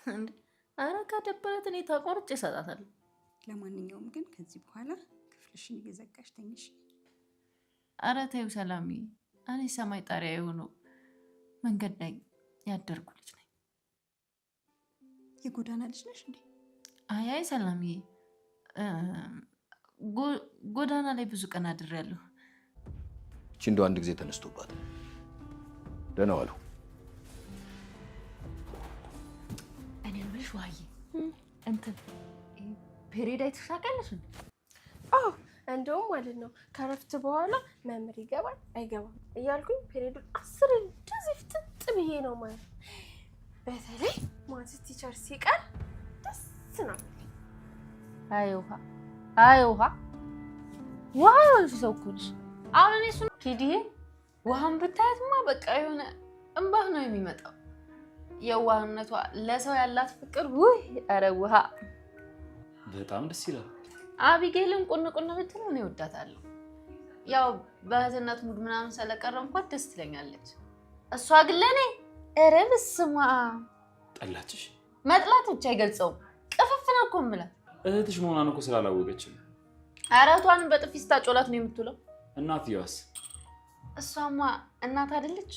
እንዴ አረ ካደበረት እኔ ተቆርጬ እሰጣታለሁ። ለማንኛውም ግን ከዚህ በኋላ ክፍልሽን እየዘጋሽ ተኝሽ። አረ ተይው ሰላምዬ፣ እኔ ሰማይ ጣሪያ የሆነው መንገድ ላይ ያደርኩ ልጅ ነኝ። የጎዳና ልጅ ነሽ እንዴ? አይ ሰላምዬ፣ ጎዳና ላይ ብዙ ቀን አድሬያለሁ። እቺ እንደው አንድ ጊዜ ተነስቶባት ደህና ዋሉ። እኔ ልሽ ዋይ እንትን ፔሬድ አይተሽ ታውቂያለሽ እንዴ? አዎ እንደውም ማለት ነው ከረፍት በኋላ መምህር ይገባል አይገባም እያልኩኝ ፔሬዱን 10 እንደዚህ ፍጥጥ ብዬ ነው ማለት። በተለይ ማትስ ቲቸር ሲቀር ደስ ነው። አይ ውሃ ሰው እኮ ነሽ። አሁን እኔ እሱን ኪዲዬ ውሃን ብታያትማ በቃ የሆነ እንባህ ነው የሚመጣው። የዋህነቷ ለሰው ያላት ፍቅር ውይ! ኧረ ውሃ በጣም ደስ ይላል። አቢጌልን ቁን ብትል እኔ እወዳታለሁ። ያው በእህትነት ሙድ ምናምን ስለቀረምኳት ደስ ትለኛለች። እሷ ግን ለኔ ኧረ በስመ አብ ጠላችሽ። መጥላት ብቻ አይገልጸውም። ቅፍፍ ነው እኮ የምላት። እህትሽ መሆኗን እኮ ስላላወቀችም ኧረ እህቷንም በጥፊ ስታጮላት ነው የምትውለው። እናትየዋስ? እሷማ እናት አይደለች?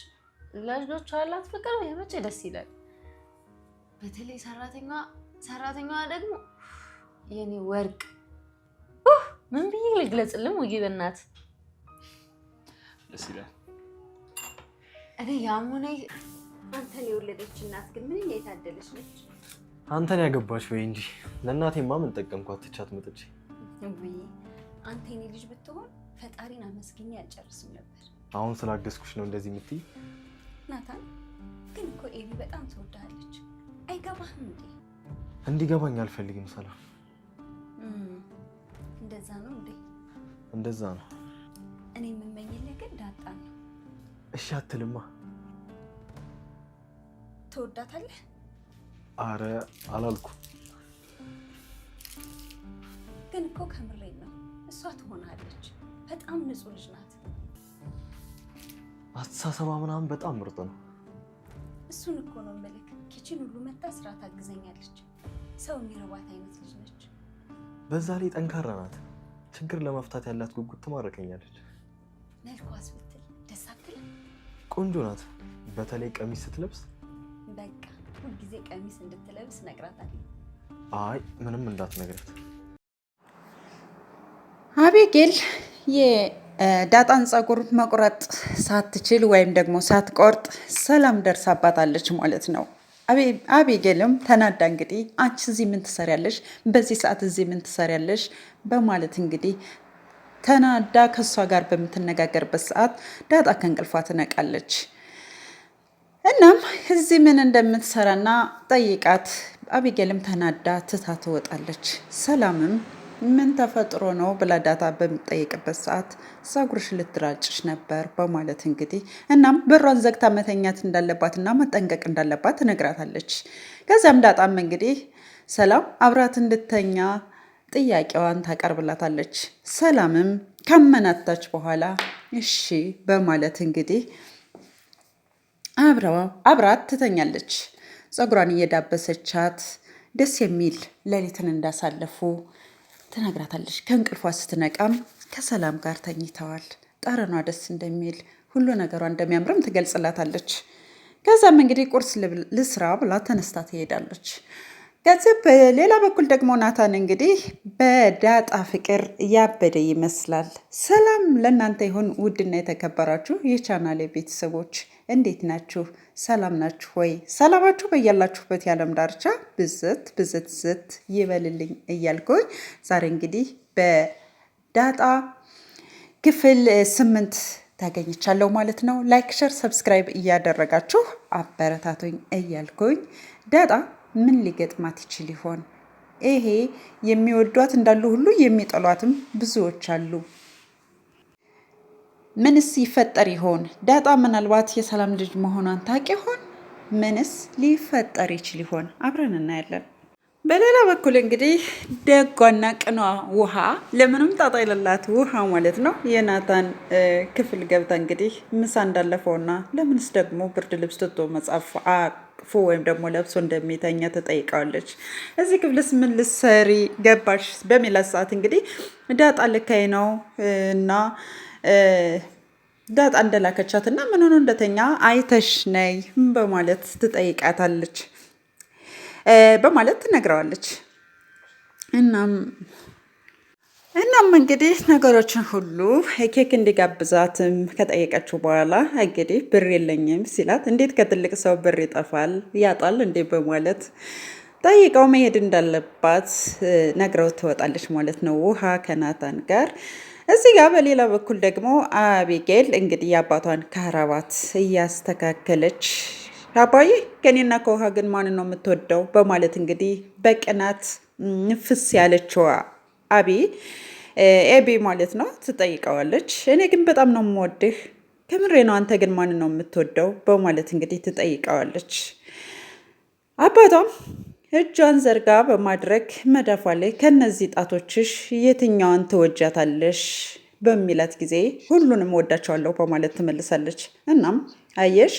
ለልጆቿ ያላት ፍቅር የመቼ ደስ ይላል። በተለይ ሰራተኛዋ ደግሞ የኔ ወርቅ። ምን ብዬ ልግለጽልም? ውይ በእናት ደስ ይላል። እኔ ያሙኔ አንተን የወለደች እናት ግን ምን የታደለች ነች። አንተን ያገባች ወይ እንጂ ለእናቴማ ምን ጠቀምኳት? ትቻት መጥቼ። ውይ አንተ የኔ ልጅ ብትሆን ፈጣሪን አመስግኜ አልጨርስም ነበር። አሁን ስላገዝኩሽ ነው እንደዚህ የምትይ? ናታን ግን እኮ ኤቢ በጣም ትወዳለች። አይገባህም እንዴ? እንዲገባኝ አልፈልግም ሰላም። እንደዛ ነው እንዴ? እንደዛ ነው። እኔ የምመኝልህ ግን ዳጣ ነው። እሺ አትልማ። ትወዳታለህ? አረ አላልኩ። ግን እኮ ከምሬን ነው። እሷ ትሆናለች። በጣም ንጹህ ልጅ ናት። አስተሳሰባ ምናምን በጣም ምርጥ ነው። እሱን እኮ ነው የምልህ። ኪችን ሁሉ መታ ስራ ታግዘኛለች። ሰው የሚረባት አይነት ልጅ ነች። በዛ ላይ ጠንካራ ናት። ችግር ለመፍታት ያላት ጉጉት ትማርከኛለች። መልኳስ ብትል ደስ አትልም? ቆንጆ ናት። በተለይ ቀሚስ ስትለብስ። በቃ ሁልጊዜ ቀሚስ እንድትለብስ ነግራታለሁ። አይ ምንም እንዳትነግራት። አቢጌል የዳጣን ፀጉር መቁረጥ ሳትችል ወይም ደግሞ ሳትቆርጥ ሰላም ደርሳባታለች ማለት ነው። አቢጌልም ተናዳ እንግዲህ አንቺ እዚህ ምን ትሰሪያለሽ? በዚህ ሰዓት እዚህ ምን ትሰሪያለሽ? በማለት እንግዲህ ተናዳ ከሷ ጋር በምትነጋገርበት ሰዓት ዳጣ ከእንቅልፏ ትነቃለች። እናም እዚህ ምን እንደምትሰራና ጠይቃት፣ አቢጌልም ተናዳ ትታ ትወጣለች። ሰላምም ምን ተፈጥሮ ነው ብላ ዳጣ በምትጠይቅበት ሰዓት ፀጉርሽ ልትራጭሽ ነበር በማለት እንግዲህ እናም በሯን ዘግታ መተኛት እንዳለባትና መጠንቀቅ እንዳለባት ትነግራታለች። ከዚያም ዳጣም እንግዲህ ሰላም አብራት እንድተኛ ጥያቄዋን ታቀርብላታለች። ሰላምም ካመናታች በኋላ እሺ በማለት እንግዲህ አብራት ትተኛለች። ፀጉሯን እየዳበሰቻት ደስ የሚል ሌሊትን እንዳሳለፉ ትነግራታለች። ከእንቅልፏ ስትነቃም ከሰላም ጋር ተኝተዋል። ጠረኗ ደስ እንደሚል ሁሉ ነገሯ እንደሚያምርም ትገልጽላታለች። ከዛም እንግዲህ ቁርስ ልስራ ብላ ተነስታ ትሄዳለች። ከዚህ በሌላ በኩል ደግሞ ናታን እንግዲህ በዳጣ ፍቅር ያበደ ይመስላል። ሰላም ለእናንተ ይሁን ውድና የተከበራችሁ የቻናሌ ቤተሰቦች እንዴት ናችሁ? ሰላም ናችሁ ወይ? ሰላማችሁ በያላችሁበት የዓለም ዳርቻ ብዝት ይበልልኝ እያልኩኝ ዛሬ እንግዲህ በዳጣ ክፍል 8 ታገኝቻለሁ ማለት ነው። ላይክ፣ ሸር፣ ሰብስክራይብ እያደረጋችሁ አበረታቱኝ እያልኩኝ ዳጣ ምን ሊገጥማት ይችል ይሆን? ይሄ የሚወዷት እንዳሉ ሁሉ የሚጠሏትም ብዙዎች አሉ። ምንስ ይፈጠር ይሆን? ዳጣ ምናልባት የሰላም ልጅ መሆኗን ታውቅ ይሆን? ምንስ ሊፈጠር ይችል ይሆን? አብረን እናያለን። በሌላ በኩል እንግዲህ ደጓና ቅኗ ውሃ ለምንም ጣጣ የሌላት ውሃ ማለት ነው የናታን ክፍል ገብታ እንግዲህ ምሳ እንዳለፈውና ለምንስ ደግሞ ብርድ ልብስ ትቶ መጻፍ አቅፎ ወይም ደግሞ ለብሶ እንደሚተኛ ትጠይቀዋለች። እዚህ ክፍልስ ምን ልትሰሪ ገባሽ በሚላት ሰዓት እንግዲህ ዳጣ ልካይ ነው እና ዳጣ እንደላከቻት እና ምን ሆኖ እንደተኛ አይተሽ ነይ በማለት ትጠይቃታለች በማለት ትነግረዋለች። እናም እንግዲህ ነገሮችን ሁሉ ኬክ እንዲጋብዛትም ከጠየቀችው በኋላ እንግዲህ ብር የለኝም ሲላት እንዴት ከትልቅ ሰው ብር ይጠፋል ያጣል እንዴ በማለት ጠይቀው መሄድ እንዳለባት ነግረው ትወጣለች ማለት ነው ውሃ ከናታን ጋር። እዚህ ጋር በሌላ በኩል ደግሞ አቢጌል እንግዲህ የአባቷን ካራባት እያስተካከለች አባዬ ከኔና ከውሃ ግን ማንን ነው የምትወደው በማለት እንግዲህ በቅናት ንፍስ ያለችዋ ኤቢ ማለት ነው ትጠይቀዋለች። እኔ ግን በጣም ነው የምወድህ ከምሬ ነው፣ አንተ ግን ማንን ነው የምትወደው በማለት እንግዲህ ትጠይቀዋለች። አባቷም እጇን ዘርጋ በማድረግ መዳፏ ላይ ከነዚህ ጣቶችሽ የትኛዋን ትወጃታለሽ በሚላት ጊዜ ሁሉንም ወዳቸዋለሁ በማለት ትመልሳለች። እናም አየሽ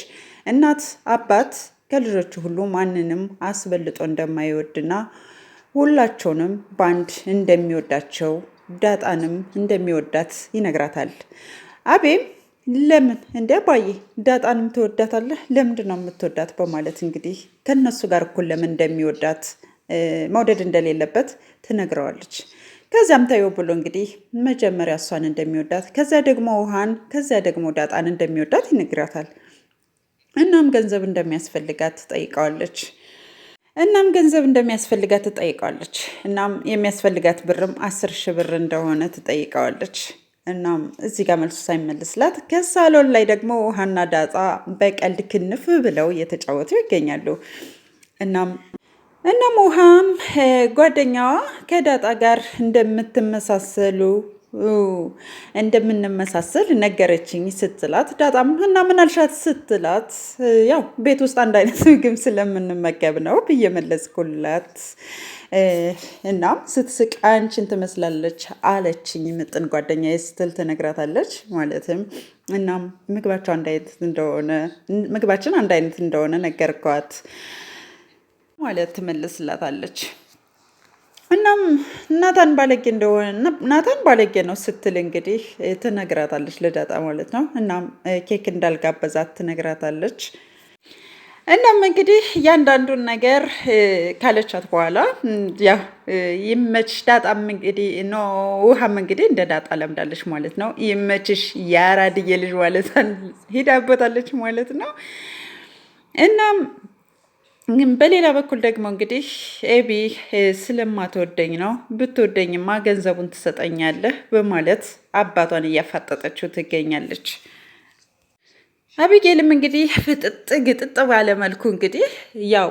እናት አባት ከልጆቹ ሁሉ ማንንም አስበልጦ እንደማይወድና ሁላቸውንም በአንድ እንደሚወዳቸው ዳጣንም እንደሚወዳት ይነግራታል። አቤም ለምን እንደ አባዬ ዳጣንም ትወዳታለህ? ለምንድን ነው የምትወዳት በማለት እንግዲህ ከነሱ ጋር እኩል ለምን እንደሚወዳት መውደድ እንደሌለበት ትነግረዋለች። ከዚያም ታየው ብሎ እንግዲህ መጀመሪያ እሷን እንደሚወዳት ከዚያ ደግሞ ውሃን ከዚያ ደግሞ ዳጣን እንደሚወዳት ይነግራታል። እናም ገንዘብ እንደሚያስፈልጋት ትጠይቀዋለች። እናም የሚያስፈልጋት ብርም 10,000 ብር እንደሆነ ትጠይቀዋለች። እናም እዚህ ጋር መልሱ ሳይመልስላት ከሳሎን ላይ ደግሞ ውሃና ዳጣ በቀልድ ክንፍ ብለው እየተጫወቱ ይገኛሉ። እናም ውሃም ጓደኛዋ ከዳጣ ጋር እንደምንመሳሰል ነገረችኝ ስትላት ዳጣም እና ምን አልሻት ስትላት ያው ቤት ውስጥ አንድ አይነት ምግብ ስለምንመገብ ነው ብዬ መለስኩላት። እናም ስትስቅ አንቺን ትመስላለች አለችኝ ምጥን ጓደኛዬ ስትል ትነግራታለች። ማለትም እናም ምግባችን አንድ አይነት እንደሆነ ነገርኳት ማለት ትመልስላታለች። እናም ናታን ባለጌ ነው ስትል እንግዲህ ትነግራታለች ለዳጣ ማለት ነው። እናም ኬክ እንዳልጋበዛት ትነግራታለች። እናም እንግዲህ እያንዳንዱን ነገር ካለቻት በኋላ ያው ይመችሽ ዳጣም እንግዲህ ውሃም እንግዲህ እንደ ዳጣ ለምዳለች ማለት ነው። ይመችሽ ያራድዬ ልጅ ማለት ሄዳበታለች ማለት ነው። እናም ግን በሌላ በኩል ደግሞ እንግዲህ ኤቢ ስለማትወደኝ ነው፣ ብትወደኝማ ገንዘቡን ትሰጠኛለህ በማለት አባቷን እያፋጠጠችው ትገኛለች። አቢጌልም እንግዲህ ግጥጥ ባለ መልኩ እንግዲህ ያው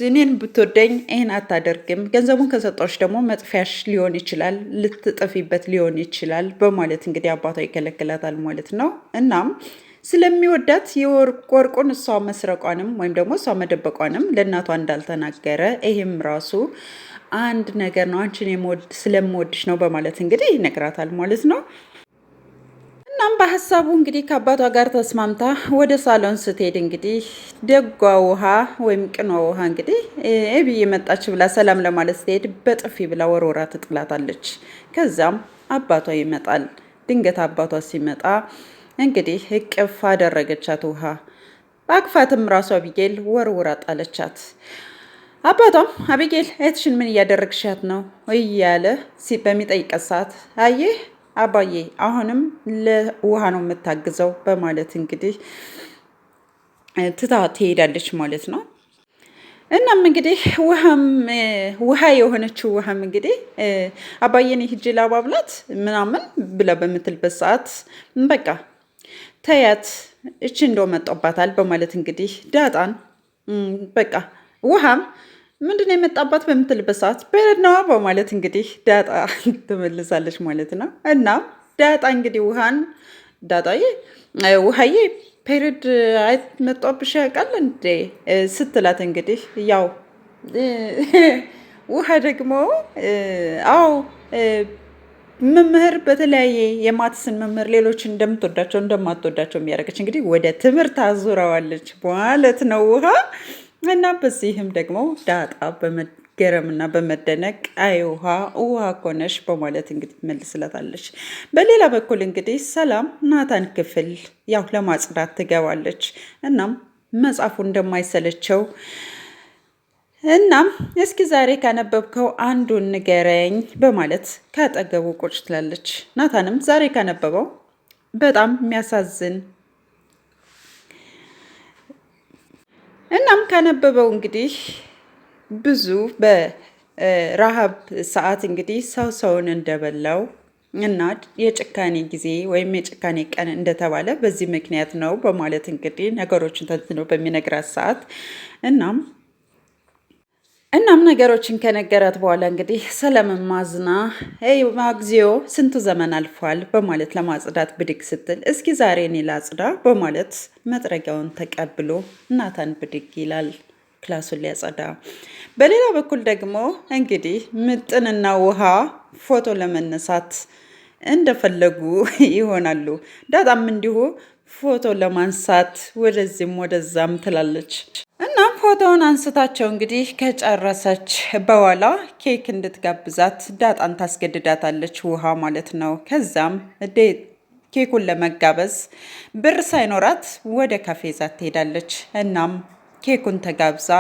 እኔን ብትወደኝ ይህን አታደርግም፣ ገንዘቡን ከሰጠች ደግሞ መጥፊያሽ ሊሆን ይችላል፣ ልትጠፊበት ሊሆን ይችላል በማለት እንግዲህ አባቷ ይከለክላታል ማለት ነው። እናም ስለሚወዳት የወርቁን እሷ መስረቋንም ወይም ደግሞ እሷ መደበቋንም ለእናቷ እንዳልተናገረ ይህም ራሱ አንድ ነገር ነው፣ አንቺን ስለምወድሽ ነው በማለት እንግዲህ ይነግራታል ማለት ነው። እናም በሀሳቡ እንግዲህ ከአባቷ ጋር ተስማምታ ወደ ሳሎን ስትሄድ እንግዲህ ደጓ ውሃ ወይም ቅኗ ውሃ እንግዲህ ኤቢ የመጣች ብላ ሰላም ለማለት ስትሄድ በጥፊ ብላ ወርወራ ትጥላታለች። ከዛም አባቷ ይመጣል። ድንገት አባቷ ሲመጣ እንግዲህ እቅፍ አደረገቻት ውሃ። በአቅፋትም ራሱ አቢጌል ወርውራ ጣለቻት። አባቷም አቢጌል እህትሽን ምን እያደረግሻት ነው እያለ በሚጠይቀት ሰዓት አየህ አባዬ አሁንም ለውሃ ነው የምታግዘው በማለት እንግዲህ ትታ ትሄዳለች ማለት ነው። እናም እንግዲህ ውሃ የሆነችው ውሃም እንግዲህ አባዬን ሂጅ ላባብላት ምናምን ብላ በምትልበት ሰዓት በቃ ተያት እቺ እንደው መጣባታል በማለት እንግዲህ ዳጣን በቃ ውሃም ምንድነው የመጣባት በምትልበት ሰዓት ፔሬድ ነዋ በማለት እንግዲህ ዳጣ ትመልሳለች ማለት ነው። እና ዳጣ እንግዲህ ውሃዬ ፔሬድ መጣብሽ ያውቃል እንዴ ስትላት እንግዲህ ያው ውሃ ደግሞ አዎ መምህር በተለያየ የማትስን መምህር ሌሎችን እንደምትወዳቸው እንደማትወዳቸው የሚያደርገች እንግዲህ ወደ ትምህርት አዙረዋለች ማለት ነው ውሃ እና በዚህም ደግሞ ዳጣ በመገረምና በመደነቅ አይ ውሃ እኮ ነሽ በማለት እንግዲህ መልስላታለች። በሌላ በኩል እንግዲህ ሰላም ናታን ክፍል ያው ለማጽዳት ትገባለች። እናም መጽሐፉ እንደማይሰለቸው እናም እስኪ ዛሬ ካነበብከው አንዱን ንገረኝ በማለት ካጠገቡ ቁጭ ትላለች። ናታንም ዛሬ ካነበበው በጣም የሚያሳዝን እናም ካነበበው እንግዲህ ብዙ በረሃብ ሰዓት እንግዲህ ሰውን እንደበላው እና የጭካኔ ጊዜ ወይም የጭካኔ ቀን እንደተባለ በዚህ ምክንያት ነው በማለት እንግዲህ ነገሮችን ተንትኖ በሚነግራት ሰዓት እናም ነገሮችን ከነገራት በኋላ እንግዲህ ሰላምን ማዝና ማግዚዮ ስንቱ ዘመን አልፏል በማለት ለማጽዳት ብድግ ስትል እስኪ ዛሬ እኔ ላጽዳ በማለት መጥረጊያውን ተቀብሎ ናታን ብድግ ይላል ክላሱን ሊያጸዳ። በሌላ በኩል ደግሞ እንግዲህ ምጥንና ውሃ ፎቶ ለመነሳት እንደፈለጉ ይሆናሉ። ዳጣም እንዲሁ ፎቶ ለማንሳት ወደዚህም ወደዛም ትላለች። እናም ፎቶውን አንስታቸው እንግዲህ ከጨረሰች በኋላ ኬክ እንድትጋብዛት ዳጣን ታስገድዳታለች ውሃ ማለት ነው። ከዛም ኬኩን ለመጋበዝ ብር ሳይኖራት ወደ ካፌ ይዛት ትሄዳለች። እናም ኬኩን ተጋብዛ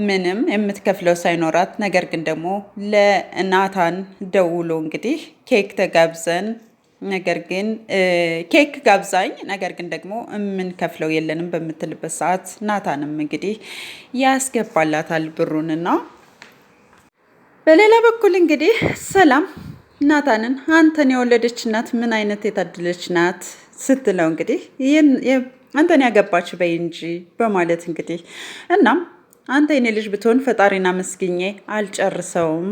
ምንም የምትከፍለው ሳይኖራት ነገር ግን ደግሞ ለናታን ደውሎ እንግዲህ ኬክ ተጋብዘን ነገር ግን ኬክ ጋብዛኝ ነገር ግን ደግሞ የምንከፍለው የለንም በምትልበት ሰዓት ናታንም እንግዲህ ያስገባላታል ብሩንና በሌላ በኩል እንግዲህ ሰላም ናታንን አንተን የወለደች እናት ምን አይነት የታደለች ናት ስትለው እንግዲህ አንተን ያገባች በይ እንጂ በማለት እንግዲህ እናም አንተ የኔ ልጅ ብትሆን ፈጣሪና መስግኜ አልጨርሰውም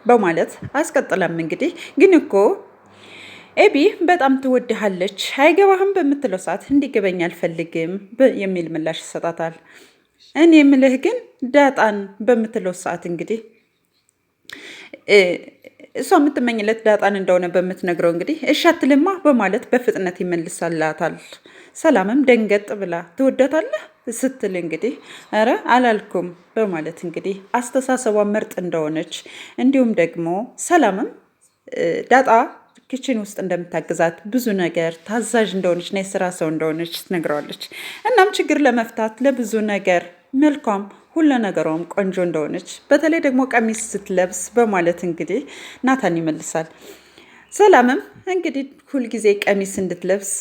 በማለት አስቀጥለም እንግዲህ ግን እኮ ኤቢ በጣም ትወድሃለች አይገባህም በምትለው ሰዓት እንዲገበኝ አልፈልግም የሚል ምላሽ ይሰጣታል። እኔ የምልህ ግን ዳጣን በምትለው ሰዓት እንግዲህ እሷ የምትመኝለት ዳጣን እንደሆነ በምትነግረው እንግዲህ እሺ አትልማ በማለት በፍጥነት ይመልሳላታል። ሰላምም ደንገጥ ብላ ትወዳታለህ ስትል እንግዲህ ኧረ አላልኩም በማለት እንግዲህ አስተሳሰቧ ምርጥ እንደሆነች እንዲሁም ደግሞ ሰላምም ዳጣ ኪችን ውስጥ እንደምታግዛት ብዙ ነገር ታዛዥ እንደሆነች እና የስራ ሰው እንደሆነች ትነግረዋለች። እናም ችግር ለመፍታት ለብዙ ነገር መልካም ሁሉ ነገሯም ቆንጆ እንደሆነች በተለይ ደግሞ ቀሚስ ስትለብስ በማለት እንግዲህ ናታን ይመልሳል። ሰላምም እንግዲህ ሁልጊዜ ቀሚስ እንድትለብስ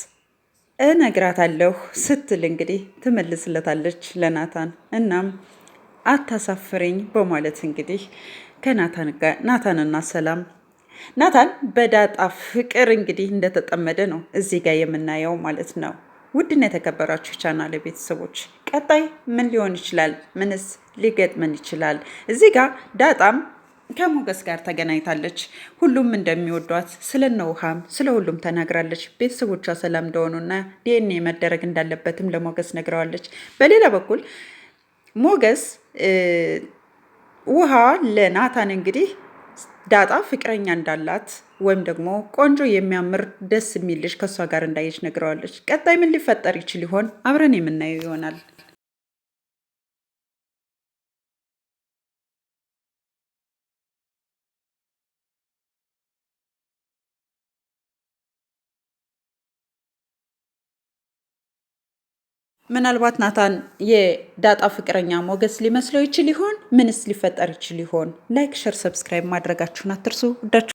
እነግራታለሁ ስትል እንግዲህ ትመልስለታለች ለናታን። እናም አታሳፍረኝ በማለት እንግዲህ ናታንና ሰላም ናታን በዳጣ ፍቅር እንግዲህ እንደተጠመደ ነው እዚህ ጋር የምናየው ማለት ነው። ውድና የተከበራችሁ ቻናል ቤተሰቦች ቀጣይ ምን ሊሆን ይችላል? ምንስ ሊገጥመን ይችላል? እዚህ ጋር ዳጣም ከሞገስ ጋር ተገናኝታለች። ሁሉም እንደሚወዷት ስለነ ውሃም ስለ ሁሉም ተናግራለች። ቤተሰቦቿ ሰላም እንደሆኑና ዲኤንኤ መደረግ እንዳለበትም ለሞገስ ነግረዋለች። በሌላ በኩል ሞገስ ውሃ ለናታን እንግዲህ ዳጣ ፍቅረኛ እንዳላት ወይም ደግሞ ቆንጆ የሚያምር ደስ የሚል ልጅ ከእሷ ጋር እንዳየች ነግረዋለች። ቀጣይ ምን ሊፈጠር ይችል ይሆን? አብረን የምናየው ይሆናል። ምናልባት ናታን የዳጣ ፍቅረኛ ሞገስ ሊመስለው ይችል ይሆን? ምንስ ሊፈጠር ይችል ይሆን? ላይክ፣ ሸር፣ ሰብስክራይብ ማድረጋችሁን አትርሱ።